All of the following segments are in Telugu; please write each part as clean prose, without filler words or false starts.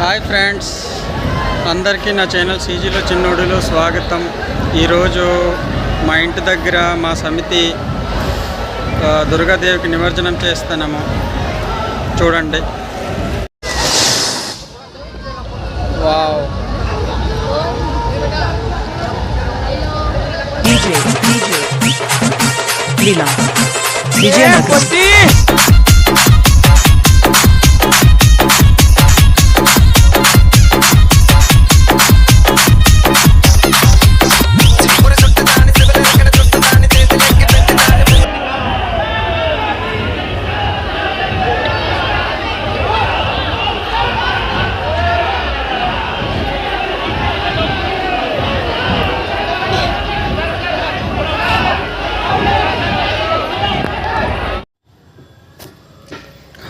హాయ్ ఫ్రెండ్స్, అందరికీ నా ఛానల్ సీజీలో చిన్నోడిలో స్వాగతం. ఈరోజు మా ఇంటి దగ్గర మా సమితి దుర్గాదేవికి నిమజ్జనం చేస్తున్నాము. చూడండి. వావ్. లీలా విజయనగరం.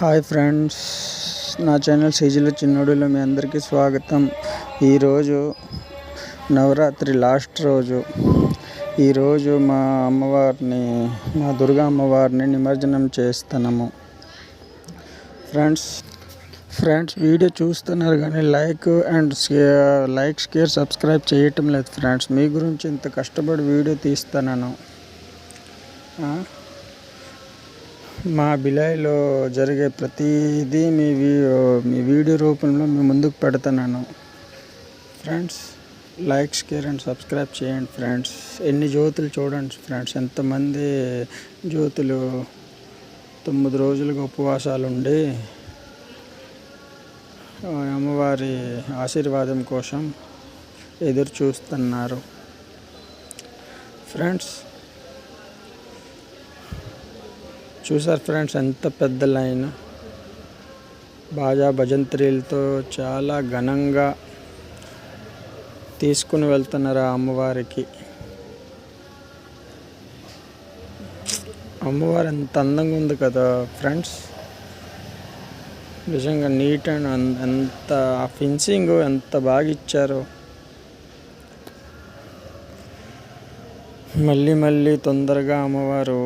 హాయ్ ఫ్రెండ్స్, నా ఛానల్ సీజీలో చిన్నోడిలో మీ అందరికీ స్వాగతం. ఈరోజు నవరాత్రి లాస్ట్ రోజు. ఈరోజు మా దుర్గా అమ్మవారిని నిమజ్జనం చేస్తున్నాము. ఫ్రెండ్స్ వీడియో చూస్తున్నారు కానీ లైక్, షేర్, సబ్స్క్రైబ్ చేయటం లేదు ఫ్రెండ్స్. మీ గురించి ఇంత కష్టపడి వీడియో తీస్తున్నాను. మా బిలాయిలో జరిగే ప్రతిదీ మీ వీడియో రూపంలో మీ ముందుకు పెడుతున్నాను friends. Like, share and subscribe చేయండి ఫ్రెండ్స్. ఎన్ని జ్యోతులు చూడండి ఫ్రెండ్స్, ఎంతమంది జ్యోతులు 9 రోజులుగా ఉపవాసాలు ఉండి అమ్మవారి ఆశీర్వాదం కోసం ఎదురు చూస్తున్నారు ఫ్రెండ్స్. చూసారు ఫ్రెండ్స్, ఎంత పెద్ద లైన్. బాజా భజంత్రీలతో చాలా ఘనంగా తీసుకుని వెళ్తున్నారు ఆ అమ్మవారికి. అమ్మవారు ఎంత అందంగా ఉంది కదా ఫ్రెండ్స్. నిజంగా నీట్ అండ్ ఎంత ఫినిషింగ్ ఎంత బాగా ఇచ్చారో. మళ్ళీ తొందరగా అమ్మవారు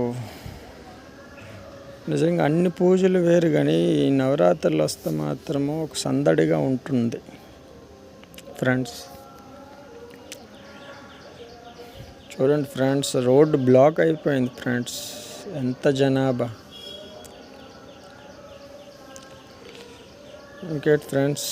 నిజంగా అన్ని పూజలు వేరు కానీ ఈ నవరాత్రులు వస్తే మాత్రము ఒక సందడిగా ఉంటుంది ఫ్రెండ్స్. చూడండి ఫ్రెండ్స్, రోడ్డు బ్లాక్ అయిపోయింది ఫ్రెండ్స్. ఎంత జనాభా. ఇంకేంటి ఫ్రెండ్స్.